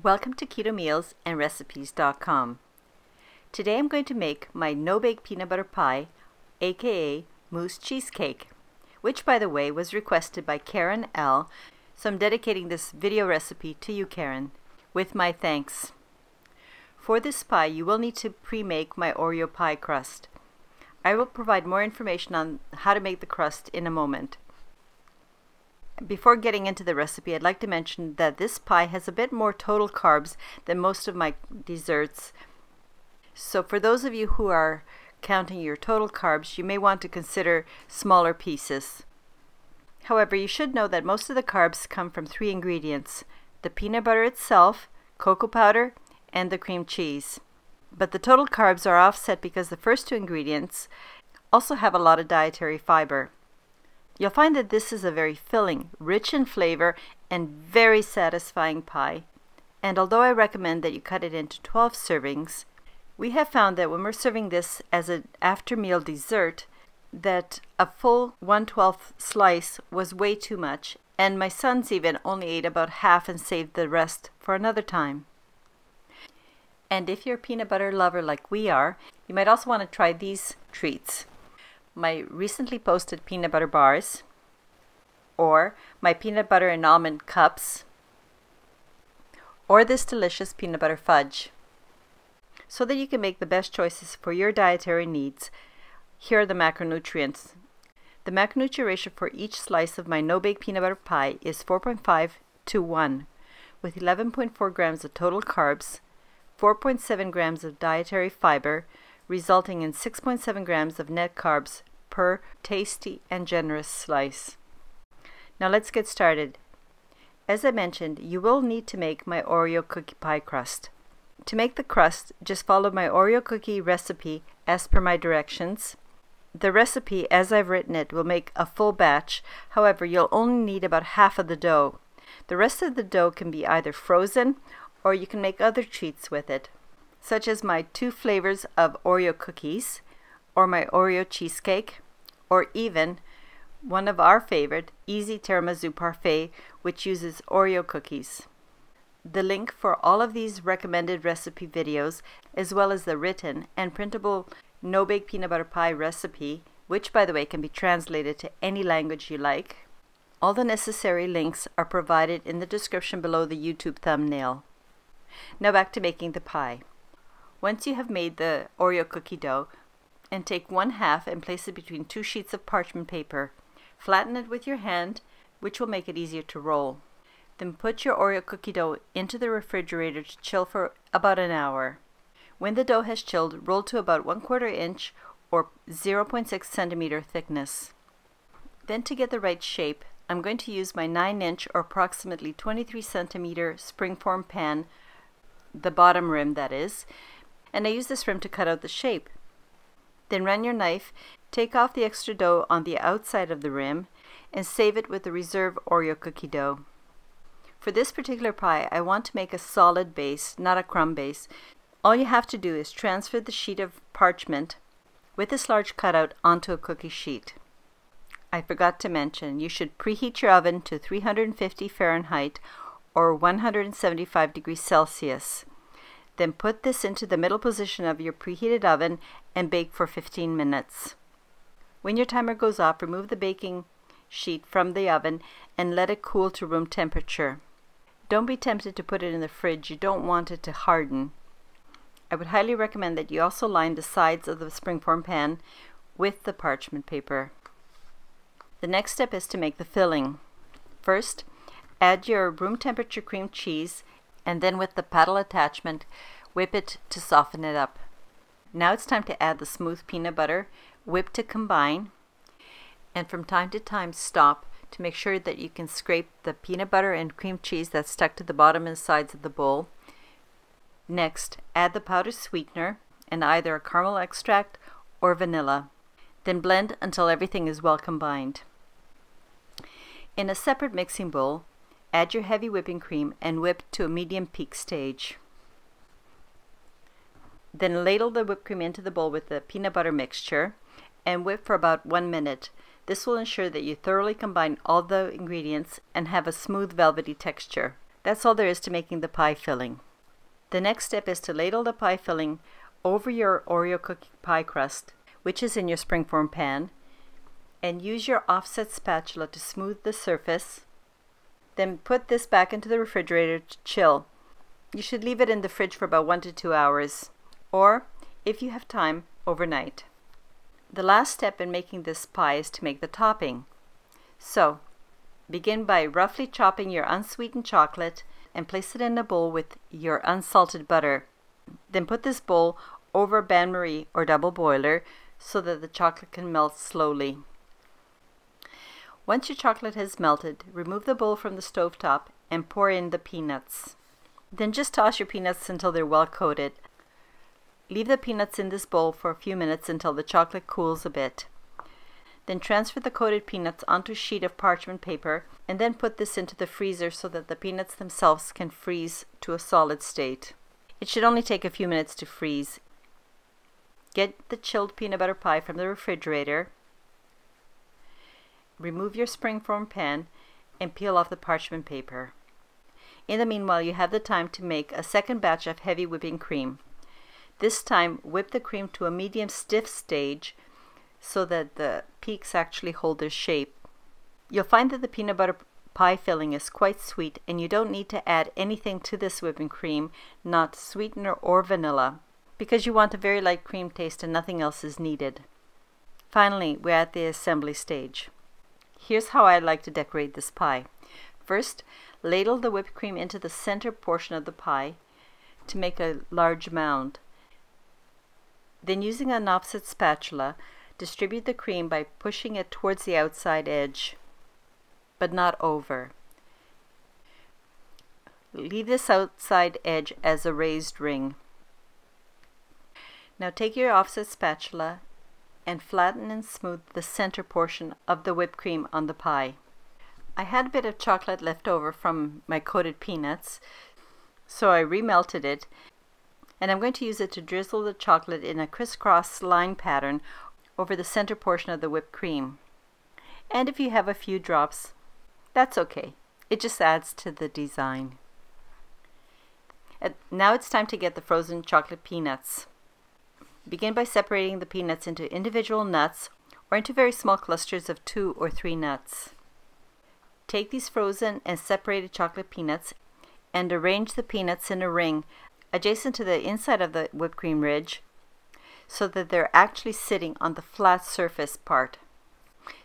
Welcome to Keto Meals and Recipes.com. Today I'm going to make my no-bake peanut butter pie, aka mousse cheesecake, which by the way was requested by Karen L. So I'm dedicating this video recipe to you, Karen, with my thanks. For this pie you will need to pre-make my Oreo pie crust. I will provide more information on how to make the crust in a moment. Before getting into the recipe, I'd like to mention that this pie has a bit more total carbs than most of my desserts. So for those of you who are counting your total carbs, you may want to consider smaller pieces. However, you should know that most of the carbs come from three ingredients: the peanut butter itself, cocoa powder, and the cream cheese. But the total carbs are offset because the first two ingredients also have a lot of dietary fiber. You'll find that this is a very filling, rich in flavor, and very satisfying pie. And although I recommend that you cut it into 12 servings, we have found that when we're serving this as an after-meal dessert, that a full 1/12 slice was way too much, and my sons even only ate about half and saved the rest for another time. And if you're a peanut butter lover like we are, you might also want to try these treats: my recently posted peanut butter bars, or my peanut butter and almond cups, or this delicious peanut butter fudge. So that you can make the best choices for your dietary needs, here are the macronutrients. The macronutrient ratio for each slice of my no-bake peanut butter pie is 4.5 to 1, with 11.4 grams of total carbs, 4.7 grams of dietary fiber, resulting in 6.7 grams of net carbs per tasty and generous slice. Now let's get started. As I mentioned, you will need to make my Oreo cookie pie crust. To make the crust, just follow my Oreo cookie recipe as per my directions. The recipe, as I've written it, will make a full batch. However, you'll only need about half of the dough. The rest of the dough can be either frozen or you can make other treats with it, such as my 2 flavors of Oreo cookies, or my Oreo cheesecake, or even one of our favorite, easy tiramisu parfait, which uses Oreo cookies. The link for all of these recommended recipe videos, as well as the written and printable no-bake peanut butter pie recipe, which by the way can be translated to any language you like, all the necessary links are provided in the description below the YouTube thumbnail. Now back to making the pie. Once you have made the Oreo cookie dough, and take 1/2 and place it between 2 sheets of parchment paper. Flatten it with your hand, which will make it easier to roll. Then put your Oreo cookie dough into the refrigerator to chill for about an hour. When the dough has chilled, roll to about 1/4 inch or 0.6 centimeter thickness. Then to get the right shape, I'm going to use my 9-inch or approximately 23 centimeter springform pan, the bottom rim that is, and I use this rim to cut out the shape. Then run your knife, take off the extra dough on the outside of the rim, and save it with the reserve Oreo cookie dough. For this particular pie, I want to make a solid base, not a crumb base. All you have to do is transfer the sheet of parchment with this large cutout onto a cookie sheet. I forgot to mention, you should preheat your oven to 350 Fahrenheit or 175 degrees Celsius. Then put this into the middle position of your preheated oven and bake for 15 minutes. When your timer goes off, remove the baking sheet from the oven and let it cool to room temperature. Don't be tempted to put it in the fridge. You don't want it to harden. I would highly recommend that you also line the sides of the springform pan with the parchment paper. The next step is to make the filling. First, add your room temperature cream cheese, and then with the paddle attachment, whip it to soften it up. Now it's time to add the smooth peanut butter, whip to combine, and from time to time stop to make sure that you can scrape the peanut butter and cream cheese that's stuck to the bottom and sides of the bowl. Next, add the powdered sweetener and either a caramel extract or vanilla. Then blend until everything is well combined. In a separate mixing bowl, add your heavy whipping cream and whip to a medium peak stage. Then ladle the whipped cream into the bowl with the peanut butter mixture and whip for about 1 minute. This will ensure that you thoroughly combine all the ingredients and have a smooth velvety texture. That's all there is to making the pie filling. The next step is to ladle the pie filling over your Oreo cookie pie crust, which is in your springform pan, and use your offset spatula to smooth the surface. Then put this back into the refrigerator to chill. You should leave it in the fridge for about 1 to 2 hours, or, if you have time, overnight. The last step in making this pie is to make the topping. So, begin by roughly chopping your unsweetened chocolate and place it in a bowl with your unsalted butter. Then put this bowl over a bain-marie or double boiler so that the chocolate can melt slowly. Once your chocolate has melted, remove the bowl from the stovetop and pour in the peanuts. Then just toss your peanuts until they're well coated. Leave the peanuts in this bowl for a few minutes until the chocolate cools a bit. Then transfer the coated peanuts onto a sheet of parchment paper and then put this into the freezer so that the peanuts themselves can freeze to a solid state. It should only take a few minutes to freeze. Get the chilled peanut butter pie from the refrigerator. Remove your springform pan and peel off the parchment paper. In the meanwhile, you have the time to make a second batch of heavy whipping cream. This time, whip the cream to a medium stiff stage so that the peaks actually hold their shape. You'll find that the peanut butter pie filling is quite sweet, and you don't need to add anything to this whipping cream, not sweetener or vanilla, because you want a very light cream taste and nothing else is needed. Finally, we're at the assembly stage. Here's how I like to decorate this pie. First, ladle the whipped cream into the center portion of the pie to make a large mound. Then, using an offset spatula, distribute the cream by pushing it towards the outside edge, but not over. Leave this outside edge as a raised ring. Now take your offset spatula and flatten and smooth the center portion of the whipped cream on the pie. I had a bit of chocolate left over from my coated peanuts, so I remelted it, and I'm going to use it to drizzle the chocolate in a crisscross line pattern over the center portion of the whipped cream. And if you have a few drops, that's okay. It just adds to the design. Now it's time to get the frozen chocolate peanuts. Begin by separating the peanuts into individual nuts or into very small clusters of 2 or 3 nuts. Take these frozen and separated chocolate peanuts and arrange the peanuts in a ring adjacent to the inside of the whipped cream ridge so that they're actually sitting on the flat surface part.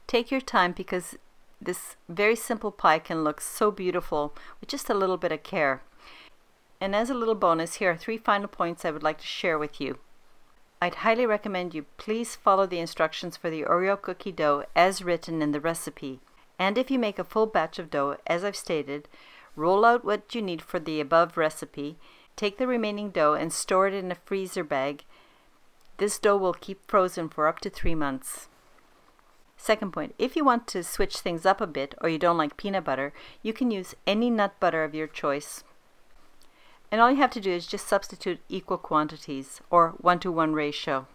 Take your time because this very simple pie can look so beautiful with just a little bit of care. And as a little bonus, here are 3 final points I would like to share with you. I'd highly recommend you please follow the instructions for the Oreo cookie dough as written in the recipe. And if you make a full batch of dough, as I've stated, roll out what you need for the above recipe, take the remaining dough and store it in a freezer bag. This dough will keep frozen for up to 3 months. Second point, if you want to switch things up a bit or you don't like peanut butter, you can use any nut butter of your choice. And all you have to do is just substitute equal quantities or 1-to-1 ratio.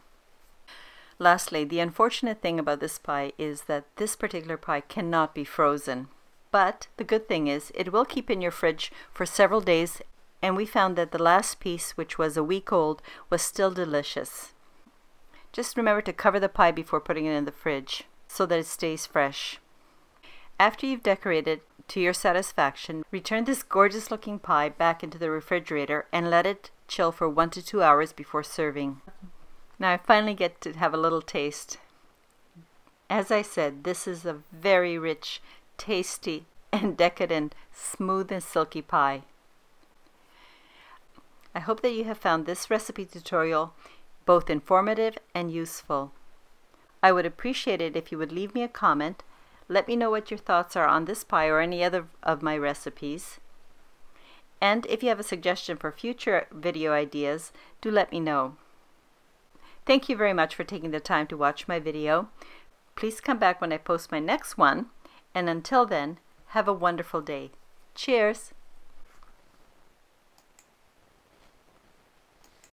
Lastly, the unfortunate thing about this pie is that this particular pie cannot be frozen. But the good thing is it will keep in your fridge for several days, and we found that the last piece, which was a week old, was still delicious. Just remember to cover the pie before putting it in the fridge so that it stays fresh. After you've decorated to your satisfaction, return this gorgeous looking pie back into the refrigerator and let it chill for 1 to 2 hours before serving. Now I finally get to have a little taste. As I said, this is a very rich, tasty, and decadent, smooth and silky pie. I hope that you have found this recipe tutorial both informative and useful. I would appreciate it if you would leave me a comment. Let me know what your thoughts are on this pie or any other of my recipes. And if you have a suggestion for future video ideas, do let me know. Thank you very much for taking the time to watch my video. Please come back when I post my next one. And until then, have a wonderful day. Cheers!